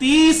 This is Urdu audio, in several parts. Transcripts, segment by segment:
30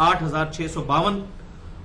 8652,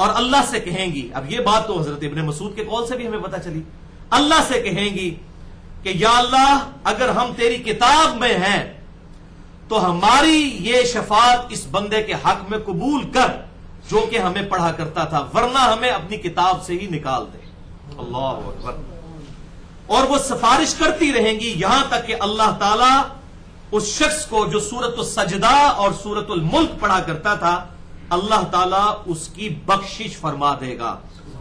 اور اللہ سے کہیں گی، اب یہ بات تو حضرت ابن مسعود کے قول سے بھی ہمیں پتہ چلی، اللہ سے کہیں گی کہ یا اللہ اگر ہم تیری کتاب میں ہیں تو ہماری یہ شفاعت اس بندے کے حق میں قبول کر جو کہ ہمیں پڑھا کرتا تھا، ورنہ ہمیں اپنی کتاب سے ہی نکال دے۔ اللہ اکبر۔ اور وہ سفارش کرتی رہیں گی یہاں تک کہ اللہ تعالی اس شخص کو جو سورۃ السجدہ اور سورۃ الملک پڑھا کرتا تھا، اللہ تعالیٰ اس کی بخشش فرما دے گا۔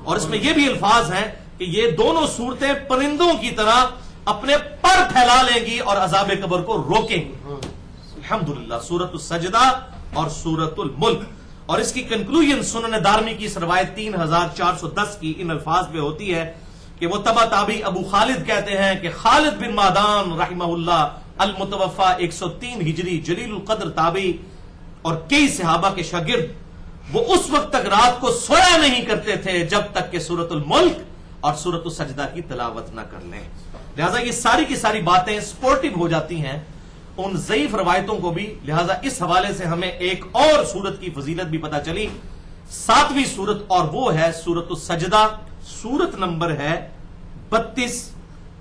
اور اس میں یہ بھی الفاظ ہیں کہ یہ دونوں صورتیں پرندوں کی طرح اپنے پر پھیلا لیں گی اور عذاب قبر کو روکیں گی۔ الحمدللہ، سورۃ السجدہ اور سورۃ الملک۔ اور اس کی کنکلوژن سنن دارمی کی اس روایت 3410 کی ان الفاظ میں ہوتی ہے کہ وہ تبع تابعی ابو خالد کہتے ہیں کہ خالد بن معدان رحمہ اللہ المتوفا 103 ہجری جلیل القدر تابعی اور کئی صحابہ کے شاگرد، وہ اس وقت تک رات کو سویا نہیں کرتے تھے جب تک کہ سورۃ الملک اور سورۃ السجدہ کی تلاوت نہ کر لیں۔ لہذا یہ ساری کی ساری باتیں سپورٹیو ہو جاتی ہیں ان ضعیف روایتوں کو بھی، لہذا اس حوالے سے ہمیں ایک اور سورت کی فضیلت بھی پتہ چلی، 7ویں سورت، اور وہ ہے سورۃ السجدہ، سورت نمبر ہے 32،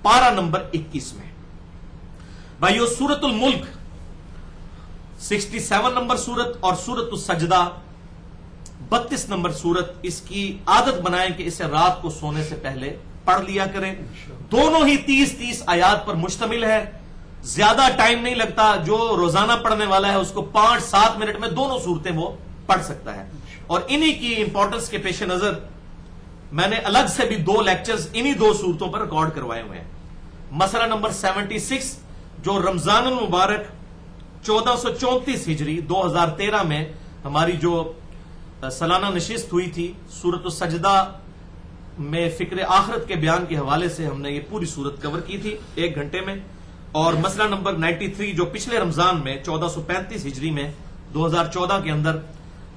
پارہ نمبر 21 میں۔ بھائیو، سورۃ الملک 67 نمبر سورت اور سورۃ السجدہ 32 نمبر سورت، اس کی عادت بنائیں کہ اسے رات کو سونے سے پہلے پڑھ لیا کریں۔ دونوں ہی 30 آیات پر مشتمل ہے، زیادہ ٹائم نہیں لگتا، جو روزانہ پڑھنے والا ہے اس کو 5-7 منٹ میں دونوں صورتیں وہ پڑھ سکتا ہے۔ اور انہی کی امپورٹنس کے پیش نظر میں نے الگ سے بھی 2 لیکچرز انہی 2 صورتوں پر ریکارڈ کروائے ہوئے ہیں۔ مسئلہ نمبر 76 جو رمضان المبارک 1434 ہجری 2013 میں ہماری جو سالانہ نشست ہوئی تھی، سورۃ السجدہ میں فکر آخرت کے بیان کے حوالے سے ہم نے یہ پوری سورت کور کی تھی 1 گھنٹے میں۔ اور مسئلہ نمبر 93 جو پچھلے رمضان میں 1435 ہجری میں 2014 کے اندر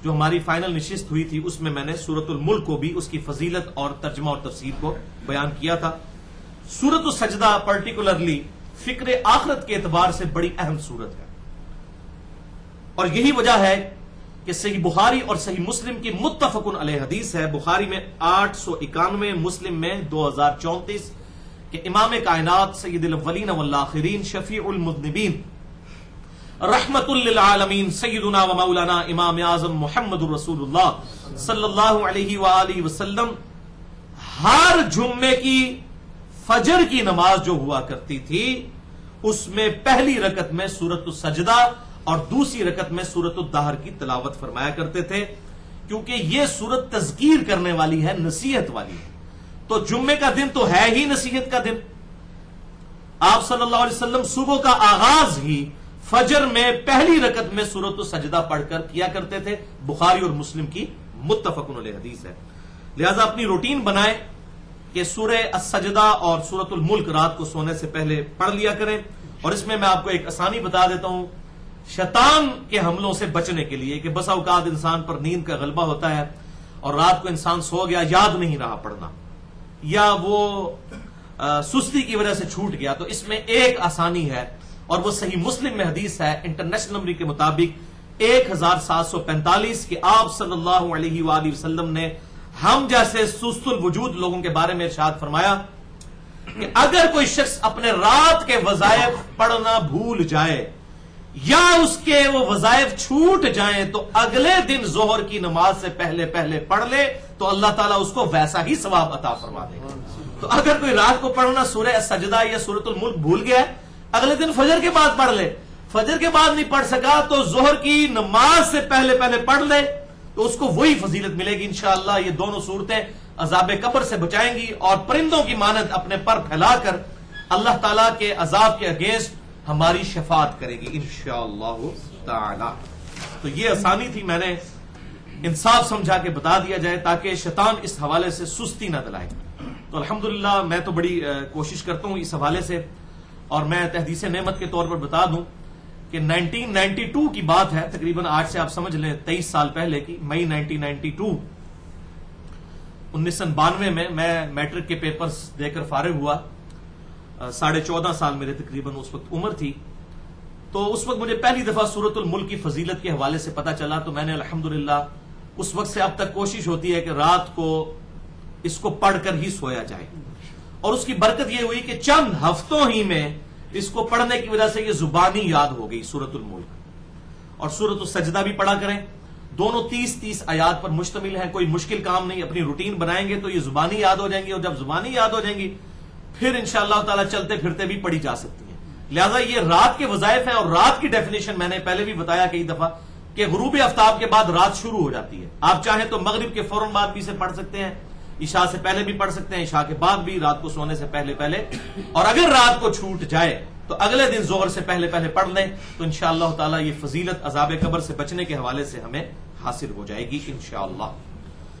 جو ہماری فائنل نشست ہوئی تھی، اس میں میں نے سورۃ الملک کو بھی اس کی فضیلت اور ترجمہ اور تفسیر کو بیان کیا تھا۔ سورۃ السجدہ پرٹیکولرلی فکر آخرت کے اعتبار سے بڑی اہم سورت ہے، اور یہی وجہ ہے کہ صحیح بخاری اور صحیح مسلم کی متفق علیہ حدیث ہے، بخاری میں 891، مسلم میں 2034، کہ امام کائنات سید الاولین والآخرین شفیع المذنبین رحمت للعالمین سیدنا و مولانا امام اعظم محمد رسول اللہ صلی اللہ علیہ وآلہ وسلم ہر جمعے کی فجر کی نماز جو ہوا کرتی تھی اس میں پہلی رکعت میں سورۃ السجدہ اور دوسری رکعت میں سورۃ الدہر کی تلاوت فرمایا کرتے تھے، کیونکہ یہ سورت تذکیر کرنے والی ہے، نصیحت والی ہے۔ تو جمعے کا دن تو ہے ہی نصیحت کا دن، آپ صلی اللہ علیہ وسلم صبح کا آغاز ہی فجر میں پہلی رکعت میں سورۃ السجدہ پڑھ کر کیا کرتے تھے، بخاری اور مسلم کی متفق علیہ حدیث ہے۔ لہذا اپنی روٹین بنائیں کہ سورہ السجدہ اور سورۃ الملک رات کو سونے سے پہلے پڑھ لیا کریں۔ اور اس میں آپ کو ایک آسانی بتا دیتا ہوں شیطان کے حملوں سے بچنے کے لیے، کہ بسا اوقات انسان پر نیند کا غلبہ ہوتا ہے اور رات کو انسان سو گیا، یاد نہیں رہا پڑھنا، یا وہ سستی کی وجہ سے چھوٹ گیا، تو اس میں ایک آسانی ہے، اور وہ صحیح مسلم میں حدیث ہے انٹرنیشنل نمبر کے مطابق 1745 کہ آپ صلی اللہ علیہ وآلہ وسلم نے ہم جیسے سست الوجود لوگوں کے بارے میں ارشاد فرمایا کہ اگر کوئی شخص اپنے رات کے وظائف پڑھنا بھول جائے یا اس کے وہ وظائف چھوٹ جائیں تو اگلے دن ظہر کی نماز سے پہلے پڑھ لے تو اللہ تعالیٰ اس کو ویسا ہی ثواب عطا فرما دے گا۔ تو اگر کوئی رات کو پڑھنا سورہ السجدہ یا سورۃ الملک بھول گیا ہے، اگلے دن فجر کے بعد پڑھ لے، فجر کے بعد نہیں پڑھ سکا تو ظہر کی نماز سے پہلے پڑھ لے، تو اس کو وہی فضیلت ملے گی انشاءاللہ۔ یہ دونوں صورتیں عذاب قبر سے بچائیں گی اور پرندوں کی مانند اپنے پر پھیلا کر اللہ تعالیٰ کے عذاب کے اگینسٹ ہماری شفاعت کرے گی انشاءاللہ تعالی۔ تو یہ آسانی تھی، میں نے انصاف سمجھا کے بتا دیا جائے تاکہ شیطان اس حوالے سے سستی نہ دلائے۔ تو الحمدللہ میں تو بڑی کوشش کرتا ہوں اس حوالے سے، اور میں تحدیث نعمت کے طور پر بتا دوں کہ 1992 کی بات ہے، تقریباً آج سے آپ سمجھ لیں 23 سال پہلے کی، مئی 1992، 1992 میں میٹرک کے پیپرز دے کر فارغ ہوا، 14.5 سال میرے تقریباً اس وقت عمر تھی۔ تو اس وقت مجھے پہلی دفعہ سورۃ الملک کی فضیلت کے حوالے سے پتا چلا، تو میں نے الحمدللہ اس وقت سے اب تک کوشش ہوتی ہے کہ رات کو اس کو پڑھ کر ہی سویا جائے، اور اس کی برکت یہ ہوئی کہ چند ہفتوں ہی میں اس کو پڑھنے کی وجہ سے یہ زبانی یاد ہو گئی سورۃ الملک۔ اور سورۃ السجدہ بھی پڑھا کریں، دونوں 30 آیات پر مشتمل ہیں، کوئی مشکل کام نہیں، اپنی روٹین بنائیں گے تو یہ زبانی یاد ہو جائیں گی، اور جب زبانی یاد ہو جائیں گی پھر انشاءاللہ تعالی چلتے پھرتے بھی پڑھی جا سکتی ہیں۔ لہذا یہ رات کے وظائف ہیں، اور رات کی ڈیفینیشن میں نے پہلے بھی بتایا کئی دفعہ کہ غروب آفتاب کے بعد رات شروع ہو جاتی ہے۔ آپ چاہیں تو مغرب کے فوراً بعد بھی اسے پڑھ سکتے ہیں، عشاء سے پہلے بھی پڑھ سکتے ہیں، عشاء کے بعد بھی، رات کو سونے سے پہلے پہلے، اور اگر رات کو چھوٹ جائے تو اگلے دن ظہر سے پہلے پہلے پڑھ لیں تو انشاءاللہ تعالی یہ فضیلت عذاب قبر سے بچنے کے حوالے سے ہمیں حاصل ہو جائے گی انشاءاللہ۔